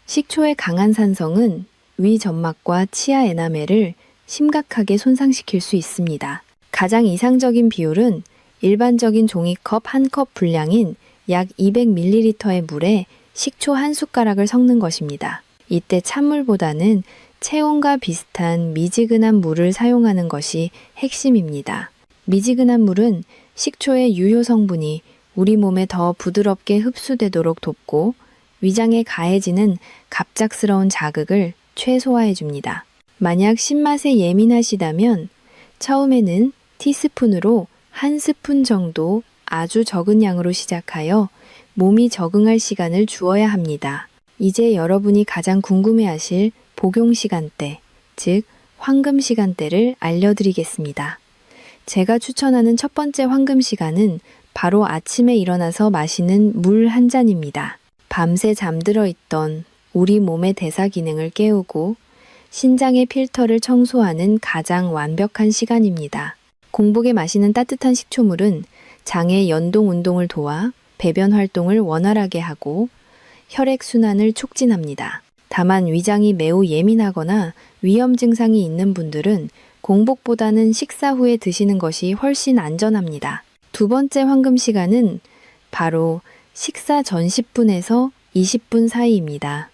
식초의 강한 산성은 위 점막과 치아 에나멜을 심각하게 손상시킬 수 있습니다. 가장 이상적인 비율은 일반적인 종이컵 한 컵 분량인 약 200ml의 물에 식초 한 숟가락을 섞는 것입니다. 이때 찬물보다는 체온과 비슷한 미지근한 물을 사용하는 것이 핵심입니다. 미지근한 물은 식초의 유효 성분이 우리 몸에 더 부드럽게 흡수되도록 돕고 위장에 가해지는 갑작스러운 자극을 최소화해 줍니다. 만약 신맛에 예민하시다면 처음에는 티스푼으로 한 스푼 정도 아주 적은 양으로 시작하여 몸이 적응할 시간을 주어야 합니다. 이제 여러분이 가장 궁금해하실 복용 시간대, 즉 황금 시간대를 알려드리겠습니다. 제가 추천하는 첫 번째 황금 시간은 바로 아침에 일어나서 마시는 물 한 잔입니다. 밤새 잠들어 있던 우리 몸의 대사 기능을 깨우고 신장의 필터를 청소하는 가장 완벽한 시간입니다. 공복에 마시는 따뜻한 식초물은 장의 연동 운동을 도와 배변 활동을 원활하게 하고 혈액순환을 촉진합니다. 다만 위장이 매우 예민하거나 위험 증상이 있는 분들은 공복보다는 식사 후에 드시는 것이 훨씬 안전합니다. 두 번째 황금 시간은 바로 식사 전 10분에서 20분 사이입니다.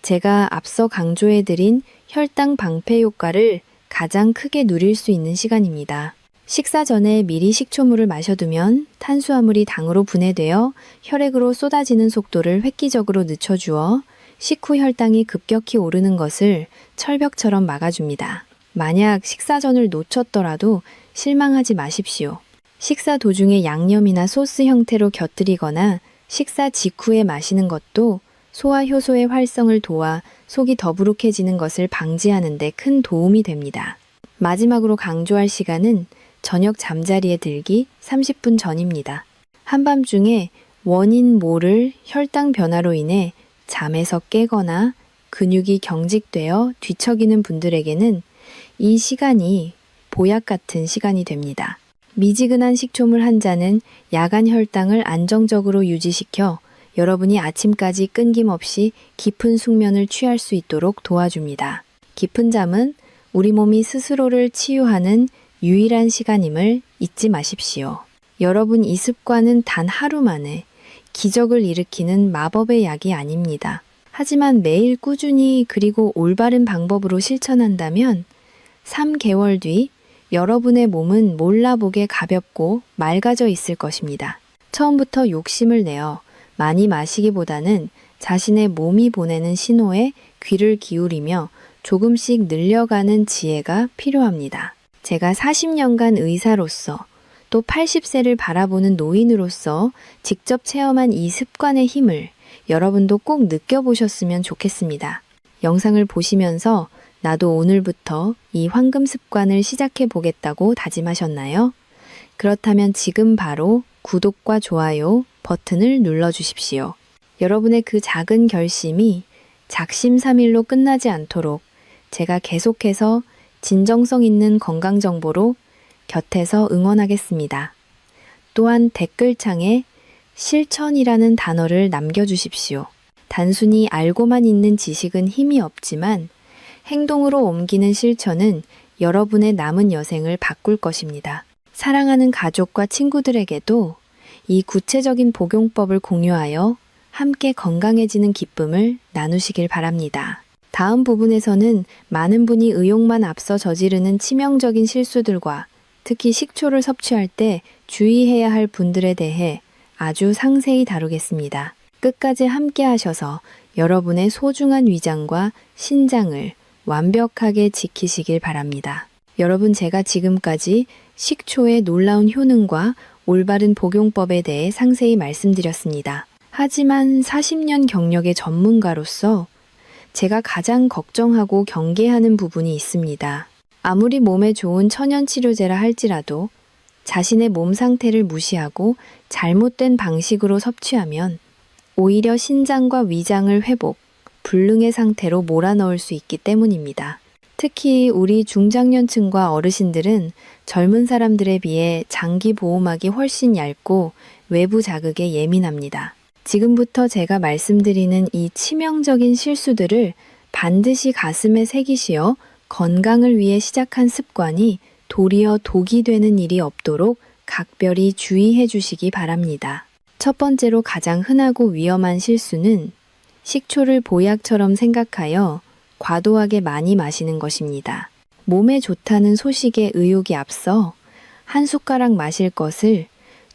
제가 앞서 강조해드린 혈당 방패 효과를 가장 크게 누릴 수 있는 시간입니다. 식사 전에 미리 식초물을 마셔두면 탄수화물이 당으로 분해되어 혈액으로 쏟아지는 속도를 획기적으로 늦춰주어 식후 혈당이 급격히 오르는 것을 철벽처럼 막아줍니다. 만약 식사 전을 놓쳤더라도 실망하지 마십시오. 식사 도중에 양념이나 소스 형태로 곁들이거나 식사 직후에 마시는 것도 소화 효소의 활성을 도와 속이 더부룩해지는 것을 방지하는 데 큰 도움이 됩니다. 마지막으로 강조할 시간은 저녁 잠자리에 들기 30분 전입니다. 한밤중에 원인 모를 혈당 변화로 인해 잠에서 깨거나 근육이 경직되어 뒤척이는 분들에게는 이 시간이 보약 같은 시간이 됩니다. 미지근한 식초물 한 잔은 야간 혈당을 안정적으로 유지시켜 여러분이 아침까지 끊김없이 깊은 숙면을 취할 수 있도록 도와줍니다. 깊은 잠은 우리 몸이 스스로를 치유하는 유일한 시간임을 잊지 마십시오. 여러분, 이 습관은 단 하루 만에 기적을 일으키는 마법의 약이 아닙니다. 하지만 매일 꾸준히 그리고 올바른 방법으로 실천한다면 3개월 뒤 여러분의 몸은 몰라보게 가볍고 맑아져 있을 것입니다. 처음부터 욕심을 내어 많이 마시기보다는 자신의 몸이 보내는 신호에 귀를 기울이며 조금씩 늘려가는 지혜가 필요합니다. 제가 40년간 의사로서 또 80세를 바라보는 노인으로서 직접 체험한 이 습관의 힘을 여러분도 꼭 느껴보셨으면 좋겠습니다. 영상을 보시면서 나도 오늘부터 이 황금 습관을 시작해 보겠다고 다짐하셨나요? 그렇다면 지금 바로 구독과 좋아요 버튼을 눌러주십시오. 여러분의 그 작은 결심이 작심삼일로 끝나지 않도록 제가 계속해서 진정성 있는 건강 정보로 곁에서 응원하겠습니다. 또한 댓글창에 실천이라는 단어를 남겨주십시오. 단순히 알고만 있는 지식은 힘이 없지만 행동으로 옮기는 실천은 여러분의 남은 여생을 바꿀 것입니다. 사랑하는 가족과 친구들에게도 이 구체적인 복용법을 공유하여 함께 건강해지는 기쁨을 나누시길 바랍니다. 다음 부분에서는 많은 분이 의욕만 앞서 저지르는 치명적인 실수들과 특히 식초를 섭취할 때 주의해야 할 분들에 대해 아주 상세히 다루겠습니다. 끝까지 함께 하셔서 여러분의 소중한 위장과 신장을 완벽하게 지키시길 바랍니다. 여러분, 제가 지금까지 식초의 놀라운 효능과 올바른 복용법에 대해 상세히 말씀드렸습니다. 하지만 40년 경력의 전문가로서 제가 가장 걱정하고 경계하는 부분이 있습니다. 아무리 몸에 좋은 천연치료제라 할지라도 자신의 몸 상태를 무시하고 잘못된 방식으로 섭취하면 오히려 신장과 위장을 회복, 불능의 상태로 몰아넣을 수 있기 때문입니다. 특히 우리 중장년층과 어르신들은 젊은 사람들에 비해 장기 보호막이 훨씬 얇고 외부 자극에 예민합니다. 지금부터 제가 말씀드리는 이 치명적인 실수들을 반드시 가슴에 새기시어 건강을 위해 시작한 습관이 도리어 독이 되는 일이 없도록 각별히 주의해 주시기 바랍니다. 첫 번째로 가장 흔하고 위험한 실수는 식초를 보약처럼 생각하여 과도하게 많이 마시는 것입니다. 몸에 좋다는 소식에 의욕이 앞서 한 숟가락 마실 것을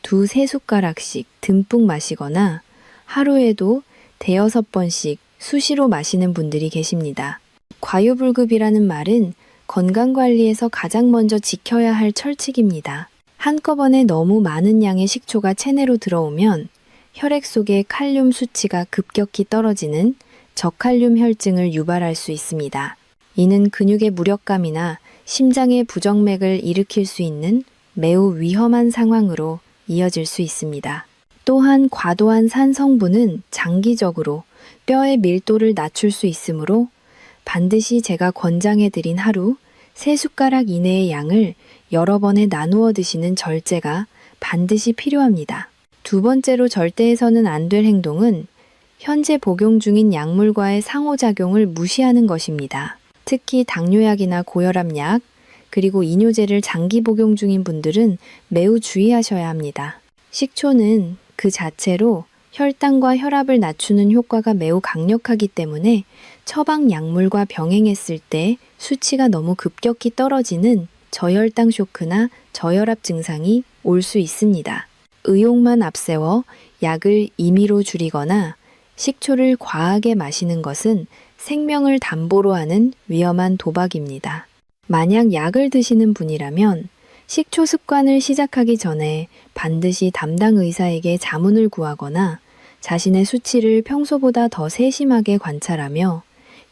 두세 숟가락씩 듬뿍 마시거나 하루에도 대여섯 번씩 수시로 마시는 분들이 계십니다. 과유불급이라는 말은 건강관리에서 가장 먼저 지켜야 할 철칙입니다. 한꺼번에 너무 많은 양의 식초가 체내로 들어오면 혈액 속의 칼륨 수치가 급격히 떨어지는 저칼륨 혈증을 유발할 수 있습니다. 이는 근육의 무력감이나 심장의 부정맥을 일으킬 수 있는 매우 위험한 상황으로 이어질 수 있습니다. 또한 과도한 산 성분은 장기적으로 뼈의 밀도를 낮출 수 있으므로 반드시 제가 권장해드린 하루 3숟가락 이내의 양을 여러 번에 나누어 드시는 절제가 반드시 필요합니다. 두 번째로 절대해서는 안 될 행동은 현재 복용 중인 약물과의 상호작용을 무시하는 것입니다. 특히 당뇨약이나 고혈압약, 그리고 이뇨제를 장기 복용 중인 분들은 매우 주의하셔야 합니다. 식초는 그 자체로 혈당과 혈압을 낮추는 효과가 매우 강력하기 때문에 처방 약물과 병행했을 때 수치가 너무 급격히 떨어지는 저혈당 쇼크나 저혈압 증상이 올 수 있습니다. 의욕만 앞세워 약을 임의로 줄이거나 식초를 과하게 마시는 것은 생명을 담보로 하는 위험한 도박입니다. 만약 약을 드시는 분이라면 식초 습관을 시작하기 전에 반드시 담당 의사에게 자문을 구하거나 자신의 수치를 평소보다 더 세심하게 관찰하며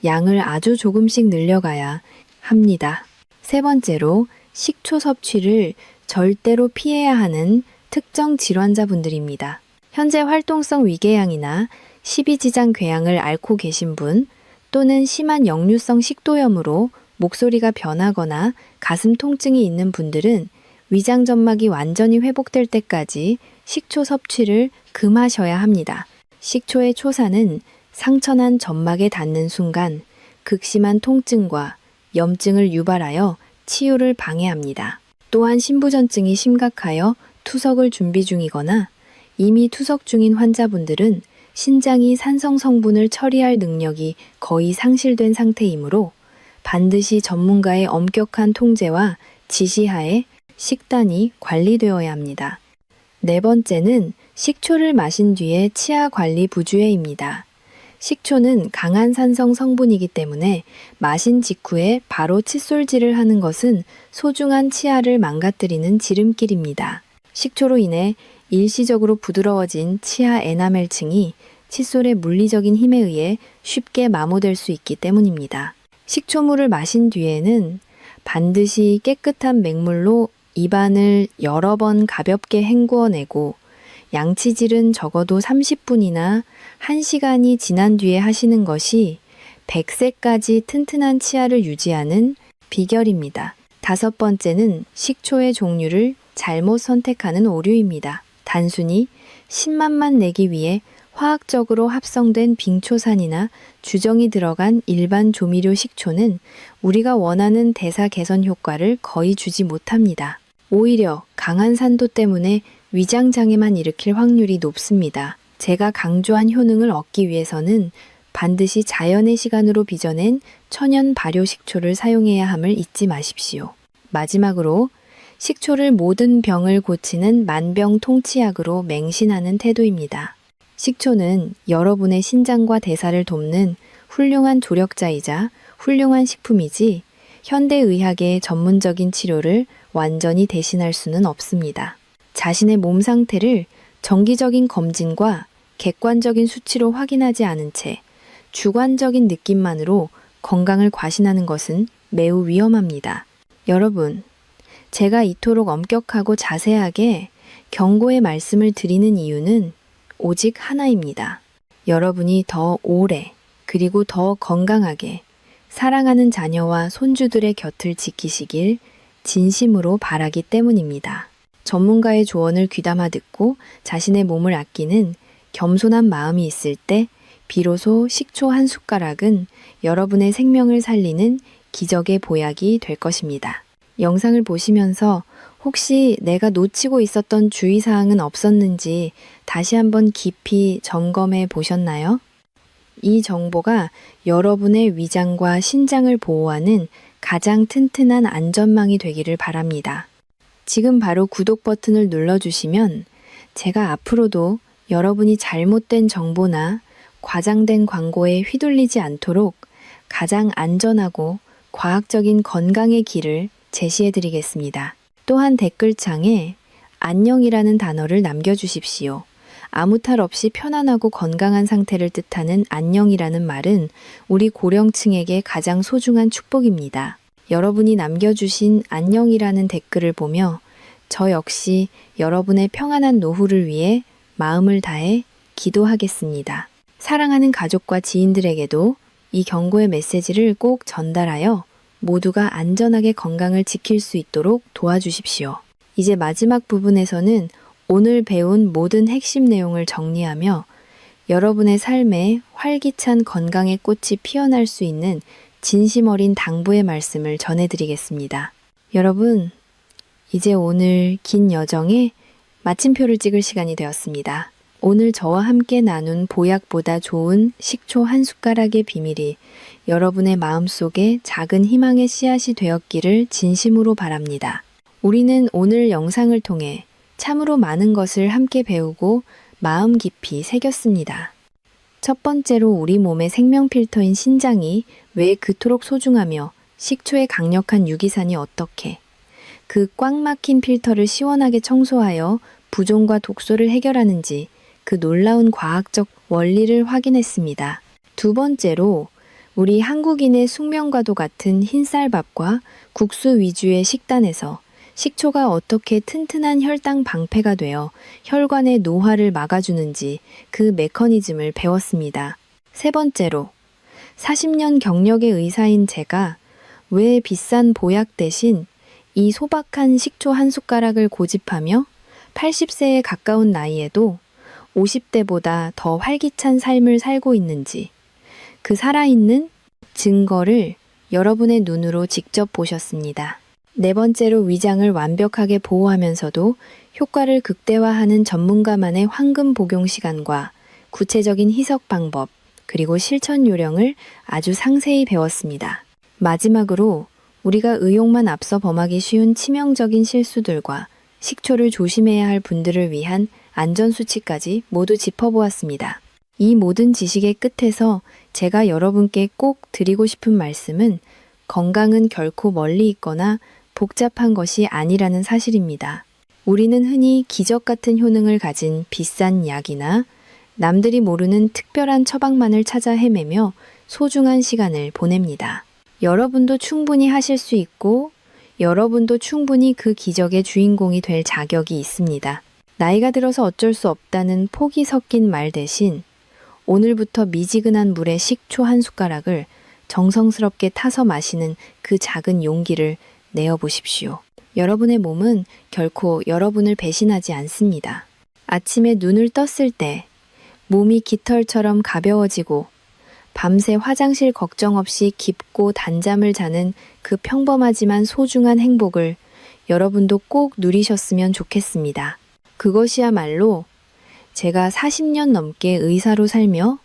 양을 아주 조금씩 늘려가야 합니다. 세 번째로 식초 섭취를 절대로 피해야 하는 특정 질환자분들입니다. 현재 활동성 위궤양이나 십이지장 궤양을 앓고 계신 분 또는 심한 역류성 식도염으로 목소리가 변하거나 가슴 통증이 있는 분들은 위장 점막이 완전히 회복될 때까지 식초 섭취를 금하셔야 합니다. 식초의 초산은 상처난 점막에 닿는 순간 극심한 통증과 염증을 유발하여 치유를 방해합니다. 또한 신부전증이 심각하여 투석을 준비 중이거나 이미 투석 중인 환자분들은 신장이 산성 성분을 처리할 능력이 거의 상실된 상태이므로 반드시 전문가의 엄격한 통제와 지시하에 식단이 관리되어야 합니다. 네 번째는 식초를 마신 뒤에 치아 관리 부주의입니다. 식초는 강한 산성 성분이기 때문에 마신 직후에 바로 칫솔질을 하는 것은 소중한 치아를 망가뜨리는 지름길입니다. 식초로 인해 일시적으로 부드러워진 치아 에나멜층이 칫솔의 물리적인 힘에 의해 쉽게 마모될 수 있기 때문입니다. 식초물을 마신 뒤에는 반드시 깨끗한 맹물로 입안을 여러 번 가볍게 헹구어내고 양치질은 적어도 30분이나 1시간이 지난 뒤에 하시는 것이 100세까지 튼튼한 치아를 유지하는 비결입니다. 다섯 번째는 식초의 종류를 잘못 선택하는 오류입니다. 단순히 신맛만 내기 위해 화학적으로 합성된 빙초산이나 주정이 들어간 일반 조미료 식초는 우리가 원하는 대사 개선 효과를 거의 주지 못합니다. 오히려 강한 산도 때문에 위장 장애만 일으킬 확률이 높습니다. 제가 강조한 효능을 얻기 위해서는 반드시 자연의 시간으로 빚어낸 천연 발효 식초를 사용해야 함을 잊지 마십시오. 마지막으로 식초를 모든 병을 고치는 만병통치약으로 맹신하는 태도입니다. 식초는 여러분의 신장과 대사를 돕는 훌륭한 조력자이자 훌륭한 식품이지 현대의학의 전문적인 치료를 완전히 대신할 수는 없습니다. 자신의 몸 상태를 정기적인 검진과 객관적인 수치로 확인하지 않은 채 주관적인 느낌만으로 건강을 과신하는 것은 매우 위험합니다. 여러분, 제가 이토록 엄격하고 자세하게 경고의 말씀을 드리는 이유는 오직 하나입니다. 여러분이 더 오래 그리고 더 건강하게 사랑하는 자녀와 손주들의 곁을 지키시길 진심으로 바라기 때문입니다. 전문가의 조언을 귀담아 듣고 자신의 몸을 아끼는 겸손한 마음이 있을 때 비로소 식초 한 숟가락은 여러분의 생명을 살리는 기적의 보약이 될 것입니다. 영상을 보시면서 혹시 내가 놓치고 있었던 주의사항은 없었는지 다시 한번 깊이 점검해 보셨나요? 이 정보가 여러분의 위장과 신장을 보호하는 가장 튼튼한 안전망이 되기를 바랍니다. 지금 바로 구독 버튼을 눌러주시면 제가 앞으로도 여러분이 잘못된 정보나 과장된 광고에 휘둘리지 않도록 가장 안전하고 과학적인 건강의 길을 제시해 드리겠습니다. 또한 댓글창에 안녕이라는 단어를 남겨주십시오. 아무 탈 없이 편안하고 건강한 상태를 뜻하는 안녕이라는 말은 우리 고령층에게 가장 소중한 축복입니다. 여러분이 남겨주신 안녕이라는 댓글을 보며 저 역시 여러분의 평안한 노후를 위해 마음을 다해 기도하겠습니다. 사랑하는 가족과 지인들에게도 이 경고의 메시지를 꼭 전달하여 모두가 안전하게 건강을 지킬 수 있도록 도와주십시오. 이제 마지막 부분에서는 오늘 배운 모든 핵심 내용을 정리하며 여러분의 삶에 활기찬 건강의 꽃이 피어날 수 있는 진심 어린 당부의 말씀을 전해드리겠습니다. 여러분, 이제 오늘 긴 여정에 마침표를 찍을 시간이 되었습니다. 오늘 저와 함께 나눈 보약보다 좋은 식초 한 숟가락의 비밀이 여러분의 마음속에 작은 희망의 씨앗이 되었기를 진심으로 바랍니다. 우리는 오늘 영상을 통해 참으로 많은 것을 함께 배우고 마음 깊이 새겼습니다. 첫 번째로 우리 몸의 생명 필터인 신장이 왜 그토록 소중하며 식초의 강력한 유기산이 어떻게 그 꽉 막힌 필터를 시원하게 청소하여 부종과 독소를 해결하는지 그 놀라운 과학적 원리를 확인했습니다. 두 번째로 우리 한국인의 숙명과도 같은 흰쌀밥과 국수 위주의 식단에서 식초가 어떻게 튼튼한 혈당 방패가 되어 혈관의 노화를 막아주는지 그 메커니즘을 배웠습니다. 세 번째로 40년 경력의 의사인 제가 왜 비싼 보약 대신 이 소박한 식초 한 숟가락을 고집하며 80세에 가까운 나이에도 50대보다 더 활기찬 삶을 살고 있는지 그 살아있는 증거를 여러분의 눈으로 직접 보셨습니다. 네 번째로 위장을 완벽하게 보호하면서도 효과를 극대화하는 전문가만의 황금 복용 시간과 구체적인 희석 방법, 그리고 실천 요령을 아주 상세히 배웠습니다. 마지막으로 우리가 의욕만 앞서 범하기 쉬운 치명적인 실수들과 식초를 조심해야 할 분들을 위한 안전수칙까지 모두 짚어보았습니다. 이 모든 지식의 끝에서 제가 여러분께 꼭 드리고 싶은 말씀은 건강은 결코 멀리 있거나 복잡한 것이 아니라는 사실입니다. 우리는 흔히 기적 같은 효능을 가진 비싼 약이나 남들이 모르는 특별한 처방만을 찾아 헤매며 소중한 시간을 보냅니다. 여러분도 충분히 하실 수 있고 여러분도 충분히 그 기적의 주인공이 될 자격이 있습니다. 나이가 들어서 어쩔 수 없다는 폭이 섞인 말 대신 오늘부터 미지근한 물에 식초 한 숟가락을 정성스럽게 타서 마시는 그 작은 용기를 내어보십시오. 여러분의 몸은 결코 여러분을 배신하지 않습니다. 아침에 눈을 떴을 때 몸이 깃털처럼 가벼워지고 밤새 화장실 걱정 없이 깊고 단잠을 자는 그 평범하지만 소중한 행복을 여러분도 꼭 누리셨으면 좋겠습니다. 그것이야말로 제가 40년 넘게 의사로 살며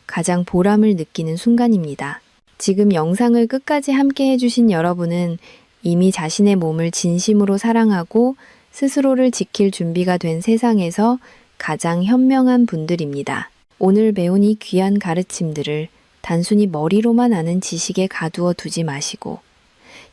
가장 보람을 느끼는 순간입니다. 지금 영상을 끝까지 함께 해주신 여러분은 이미 자신의 몸을 진심으로 사랑하고 스스로를 지킬 준비가 된 세상에서 가장 현명한 분들입니다. 오늘 배운 이 귀한 가르침들을 단순히 머리로만 아는 지식에 가두어 두지 마시고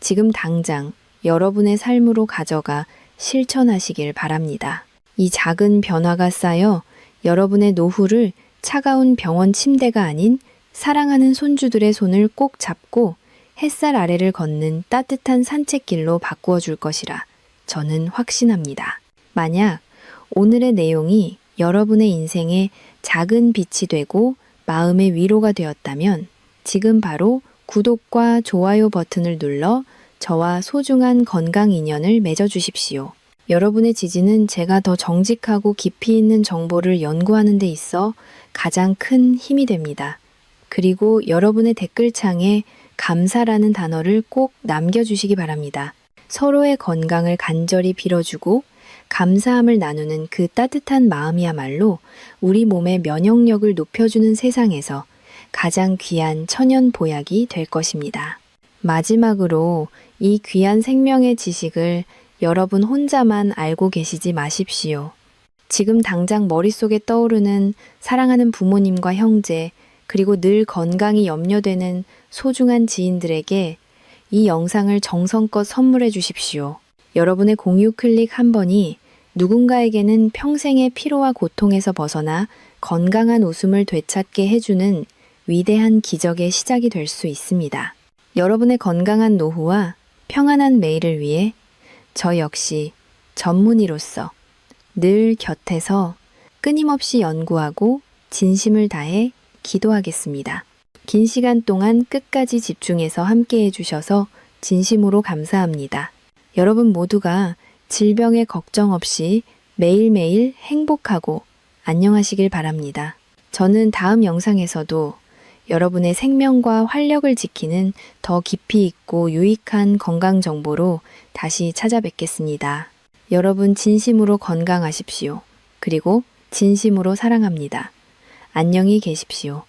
지금 당장 여러분의 삶으로 가져가 실천하시길 바랍니다. 이 작은 변화가 쌓여 여러분의 노후를 차가운 병원 침대가 아닌 사랑하는 손주들의 손을 꼭 잡고 햇살 아래를 걷는 따뜻한 산책길로 바꾸어 줄 것이라 저는 확신합니다. 만약 오늘의 내용이 여러분의 인생에 작은 빛이 되고 마음의 위로가 되었다면 지금 바로 구독과 좋아요 버튼을 눌러 저와 소중한 건강 인연을 맺어주십시오. 여러분의 지지는 제가 더 정직하고 깊이 있는 정보를 연구하는 데 있어 가장 큰 힘이 됩니다. 그리고 여러분의 댓글창에 감사라는 단어를 꼭 남겨주시기 바랍니다. 서로의 건강을 간절히 빌어주고 감사함을 나누는 그 따뜻한 마음이야말로 우리 몸의 면역력을 높여주는 세상에서 가장 귀한 천연 보약이 될 것입니다. 마지막으로 이 귀한 생명의 지식을 여러분 혼자만 알고 계시지 마십시오. 지금 당장 머릿속에 떠오르는 사랑하는 부모님과 형제, 그리고 늘 건강이 염려되는 소중한 지인들에게 이 영상을 정성껏 선물해 주십시오. 여러분의 공유 클릭 한 번이 누군가에게는 평생의 피로와 고통에서 벗어나 건강한 웃음을 되찾게 해주는 위대한 기적의 시작이 될 수 있습니다. 여러분의 건강한 노후와 평안한 매일을 위해 저 역시 전문의로서 늘 곁에서 끊임없이 연구하고 진심을 다해 기도하겠습니다. 긴 시간 동안 끝까지 집중해서 함께 해주셔서 진심으로 감사합니다. 여러분 모두가 질병에 걱정 없이 매일매일 행복하고 안녕하시길 바랍니다. 저는 다음 영상에서도 여러분의 생명과 활력을 지키는 더 깊이 있고 유익한 건강 정보로 다시 찾아뵙겠습니다. 여러분 진심으로 건강하십시오. 그리고 진심으로 사랑합니다. 안녕히 계십시오.